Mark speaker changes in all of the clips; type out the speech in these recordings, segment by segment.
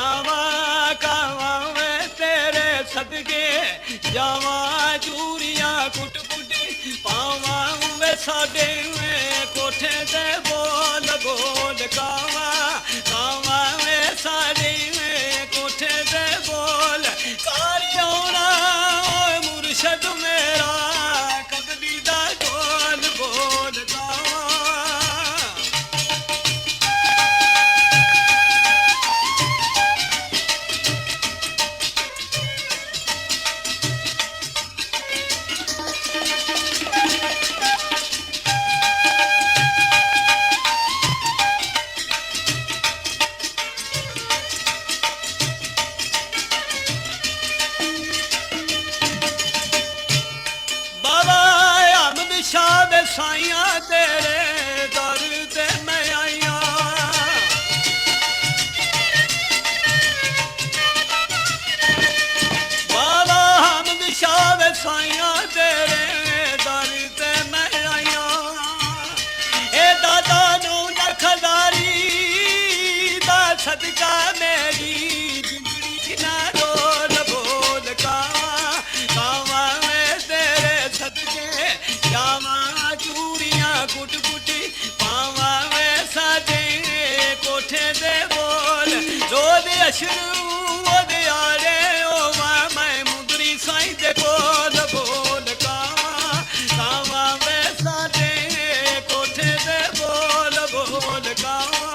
Speaker 1: कावा कावा वे तेरे सदके जावा चूरियां कुट कुटी पावा वे साडे वे कोठे ते बोल बोल कावा कावा वे साडे वे कोठे ते बोल कारियोना मुर्शद मेरा कदली दा बोल बोल कावा शाद साइया तेरे दर ते मैं आइया बाबा हमद शाद साइया तेरे दर ते मैं आइया ए दादा नू नखदारी दा सदका मेरी जिंदड़ी ना रोल बोल कावा में तेरे सदके जावा चूरियां कुट कुटी पावा वे साडे कोठे दे बोल रोद अशरू ओदे आले ओवा मैं मुंदरी साईं दे बोल बोल कावा वे साडे कोठे दे बोल बोल कावा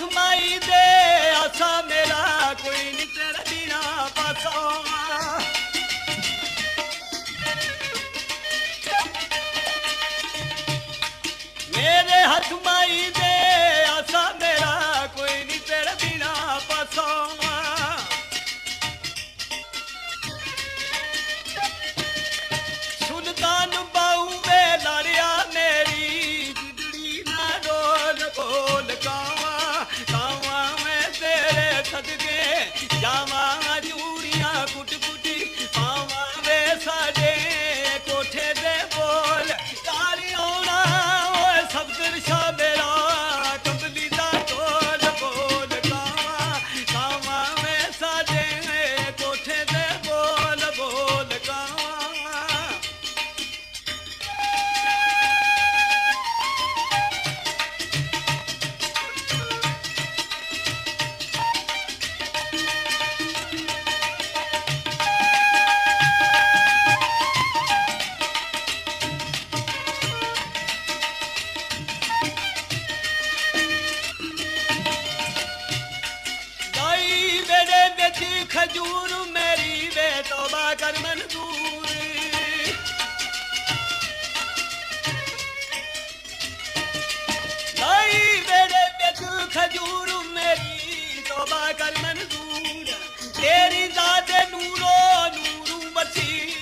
Speaker 1: ਹੱਥ ਮਾਈ ਦੇ ਆਸਾ ਮੇਰਾ ਕੋਈ ਨੀ ਤੇਰੇ ਬਿਨਾ ਪਾਸਾ ਮੇਰੇ ਹੱਥ ਮਾਈ ਦੇ ਆਸਾ ਮੇਰਾ ਕੋਈ ਨੀ ਤੇਰੇ ਬਿਨਾ ਪਾਸਾ ਸੁਲਤਾਨ ਬਾਹੂ ਵੇ ਲੜਿਆ ਮੇਰੀ ਜਿਦੜੀ ਨਾ ਰੋਲ ਬੋਲ ਕਾਵਾਂ ਕਾਵਾਂ ਮੈਂ ਤੇਰੇ ਸਦਕੇ ਜਾਵਾਂ ਜੂੜੀਆਂ ਕੁੱਟ ਕੁੱਟੀ ਪਾਵਾਂ ਵੇ ਸਾਡੇ ਕੋਠੇ ਦੇ ਬੋਲ ਕਾਲੀ ਆਉਣਾ ਓਏ ਸਬਦਰ ਸ਼ਾ ਮੇਰਾ ਕੰਬਲੀ ਦਾ ਢੋਲ ਬੋਲ ਕਾਵਾਂ ਕਾਵਾਂ ਮੈਂ ਸਾਡੇ ਕੋਠੇ ਦੇ ਬੋਲ ਬੋਲ ਕਾਵਾਂ ਦਾਈ ਮੇਰੇ ਵਿੱਚ ਖਜੂਰ ਮੇਰੀ ਵੇ ਤੋਬਾ ਕਰ ਮਨਜ਼ੂਰ ਦਾਈ ਮੇਰੇ ਵਿੱਚ ਖਜੂਰ ਮੇਰੀ ਤੋਬਾ ਕਰ ਮਨਜ਼ੂਰ ਤੇਰੀ ਜ਼ਾਤ ਨੂਰੋ ਨੂਰੂ ਮਸੀ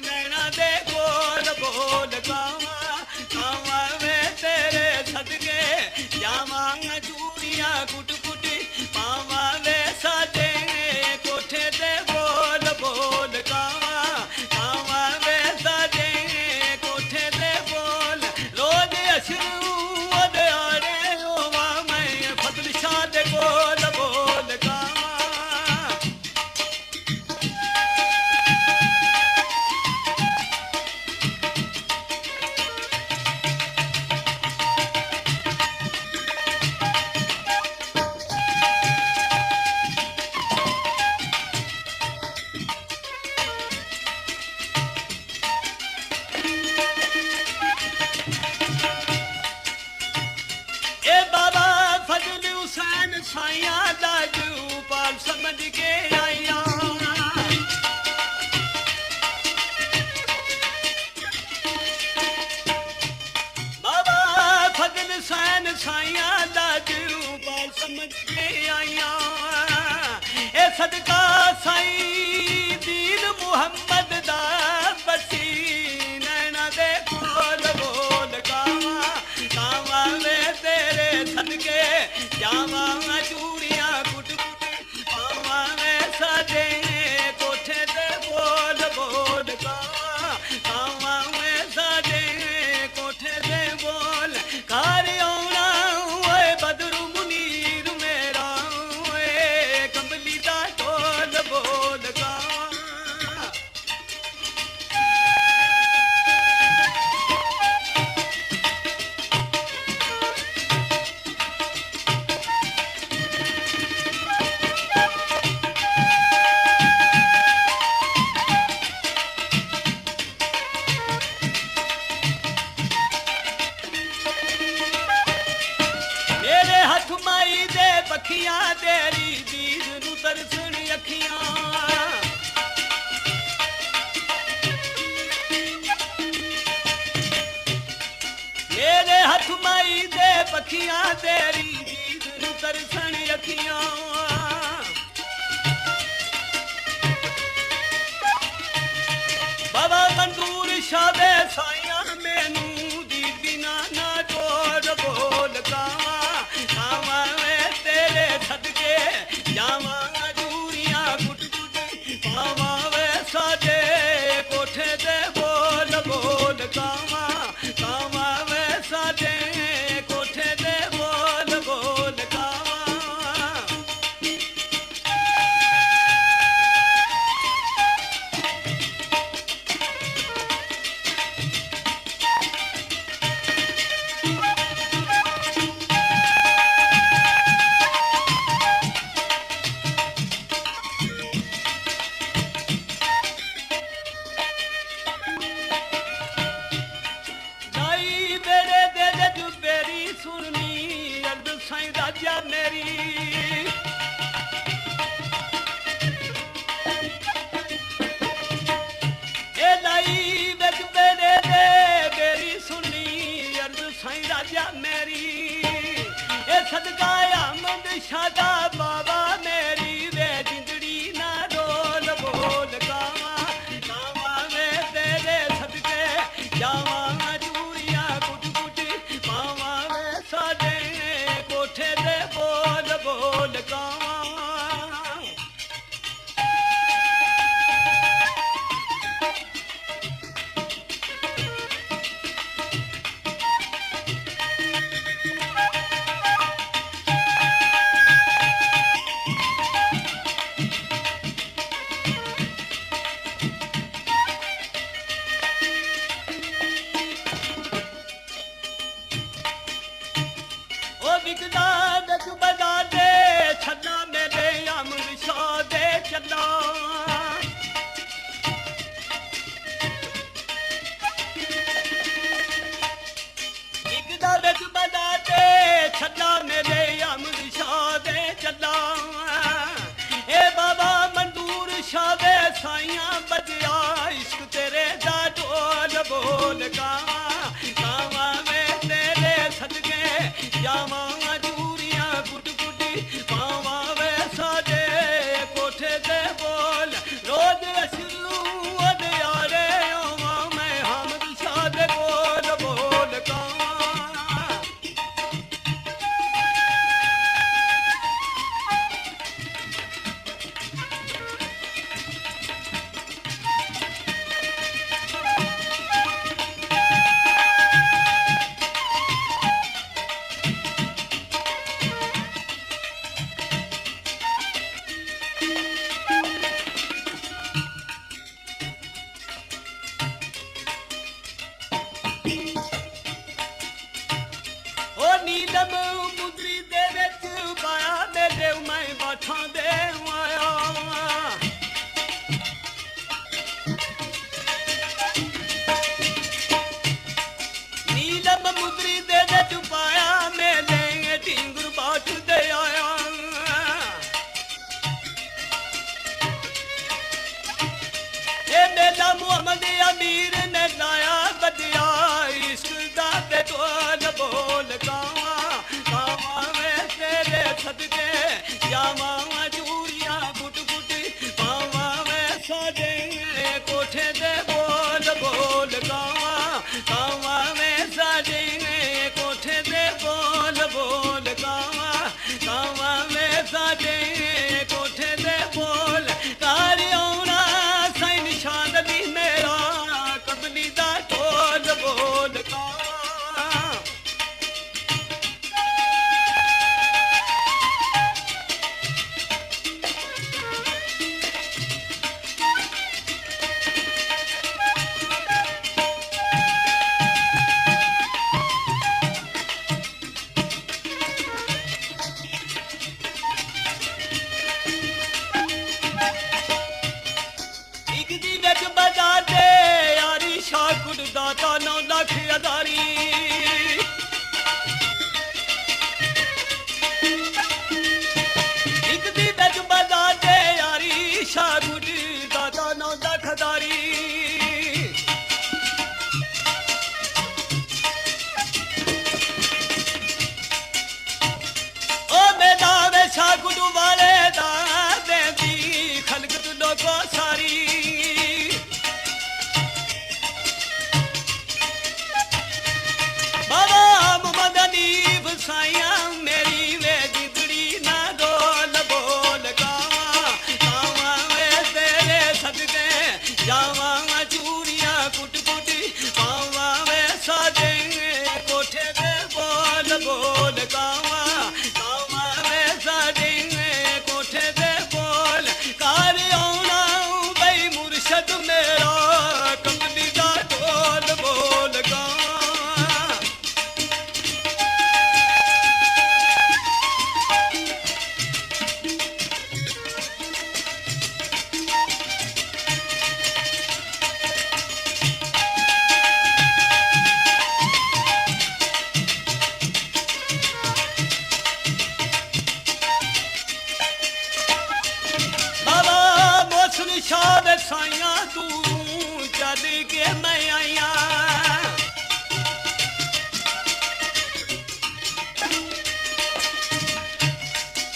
Speaker 1: ਨੈਣਾ ਦੇ ਕੋਲ ਬੋਲ ਕਾਵਾਂ ਕਾਵਾਂ ਵੇ ਤੇਰੇ ਸਦਕੇ ਜਾਵਾਂ ਜੂੜੀਆਂ ਕੁੱਟ ਕੁੱਟੀ ਪਾਵਾਂ ਵੇ ਸਾਡੇ ਕੋਠੇ ਤੇ ਬੋਲ ਬੋਲ ਕਾਵਾਂ ਕਾਵਾਂ ਵੇ ਸਾਡੇ ਕੋਠੇ ਤੇ ਬੋਲ ਰੋਜ਼ ਅਸ਼ਰੂ ਅਧਿਆੜੇ ਹੋਵਾਂ ਮੈਂ ਫਜ਼ਲ ਸ਼ਾਹ ਦੇ ਕੋਲ ਬੋਲ ਕਾਵਾਂ ਇਹ ਬਾਬਾ ਫਜ਼ਲ ਹੁਸੈਨ ਸਾਈਆਂ ਦਾ ਜੂਪਾਲ ਸਮਝ ਕੇ ਆਇਆ ਬਾਬਾ ਫਜ਼ਲ ਹੁਸੈਨ ਸਾਈਆਂ ਦਾ ਜੂਪਾਲ ਸਮਝ ਕੇ ਆਇਆ ਇਹ ਸਦਕਾ ਸਾਈਂ ਦੀਨ ਮੁਹੰਮਦ ਦਾ ਬਸੀ ਨੈਣਾ ਦੇ ਕੋਲ ਬੋਲ ਕਾਵਾਂ ਕਾਵਾਂ ਵੇ ਤੇਰੇ ਸਦਕੇ ਜਾਵਾਂ ਚੂੜੀਆਂ ਕੁੱਟ ਕੁੱਟ ਪਾਵਾਂ ਵੇ ਸਾਡੇ ਕੋਠੇ ਤੇ ਬੋਲ ਬੋਲ ਕਾਵਾਂ ਕਾਵਾਂ ਵੇ ਸਾਡੇ ਕੋਠੇ ਤੇ ਬੋਲ ਘਰ ਆਉਣਾ ਓਏ ਬਦਰੂ ਮੁਨੀਰ ਮੇਰਾ ਓਏ ਕੰਬਲੀ ਦਾ ਢੋਲ ਬੋਲ ਕਾਵਾਂ ਮੇਰੇ ਹੱਥ ਮਾਈ ਦੇ ਪੱਖੀਆਂ ਤੇਰੀ ਦੀਦ ਨੂੰ ਤਰਸਣ ਅੱਖੀਆਂ ਮੇਰੇ ਹੱਥ ਮਾਈ ਦੇ ਪੱਖੀਆਂ ਤੇਰੀ ਦੀਦ ਨੂੰ ਤਰਸਣ ਅੱਖੀਆਂ ਬਾਬਾ ਮੰਦੂਰ ਸ਼ਾਹ ਦੇ ਸਾਈਆਂ ਮੈਨੂੰ ਦੀਦ ਬਿਨਾ ਨਾ ਜੋੜ ਬੋਲ ਕਾਵਾਂ ਕਾਵਾਂ ਵੇ ਤੇਰੇ ਸਦਕੇ ਜਾਵਾਂ ਜੂੜੀਆਂ ਕੁੱਟ ਕੁੱਟ ਪਾਵਾਂ ਵੇ ਸਾਡੇ ਕੋਠੇ ਤੇ ਬੋਲ ਬੋਲ ਕਾਵਾਂ ਕਾਵਾਂ ਵੇ ਸਾਡੇ ਕੋਠੇ ਤੇ ਬੋਲ ਬੋਲ ਕਾਵਾਂ अर्द साईं राजा मेरी ए लाई बिच बेड़े दे मेरी सुनी अर्द साईं राजा मेरी ए सदका अहमद शादा बाबा मेरी वे जिंदड़ी ना रोल बोल गावा गावा वे तेरे सदके जावा जूरिया कुट कुट पावा वे साडे कोठे दे बोल बोल गावा साइयां बजिया इश्क तेरे दा ढोल बोल गावा गावा में तेरे सदके जावा जूरियां गुट गुट पावा वे साडे कोठे दे बोल रोज अशरू अदयारे आवा मैं हमद शाह दे बोल बोल गावा नीलम मुदरी दे विच पाया मेरे मैं बाठां दे आया नीलम मुदरी दे विच पाया मेरे ढींगर बाट दे आया ये मेला मुहम्मद अमीर ने लाया बदिया इश्क दा ते ढोल बोल गावा गावा में तेरे सदके जावा जूरिया गुट गुट पावा में साडे कोठे दे बोल बोल गावा गावा में साडे कोठे दे बोल बोल गावा गावा में साडे कोठे दे बोल तारी आउणा साईं निशान दी मेरा कबली दा ढोल बोल गावा दाता 9 लाख अदारी एक दी बिच बजा दे यारी शागुड दाता 9 लाख अदारी ओ मेरा वे शागुड वाले दा देंदी खलकत लोगो सारी ਸ਼ਾਹ ਦੇ ਸਾਈਆਂ ਦੂਰੋਂ ਚੱਲ ਕੇ ਮੈਂ ਆਈਆਂ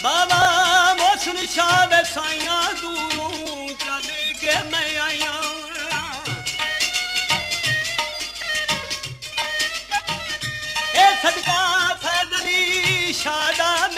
Speaker 1: ਬਾਬਾ ਮੋਹਸਿਨ ਸ਼ਾਹ ਦੇ ਸਾਈਆਂ ਦੂਰੋਂ ਚੱਲ ਕੇ ਮੈਂ ਆਈਆਂ ਇਹ ਸਦਕਾ ਫੈਜ਼ਲੀ ਸ਼ਾਹ ਦਾ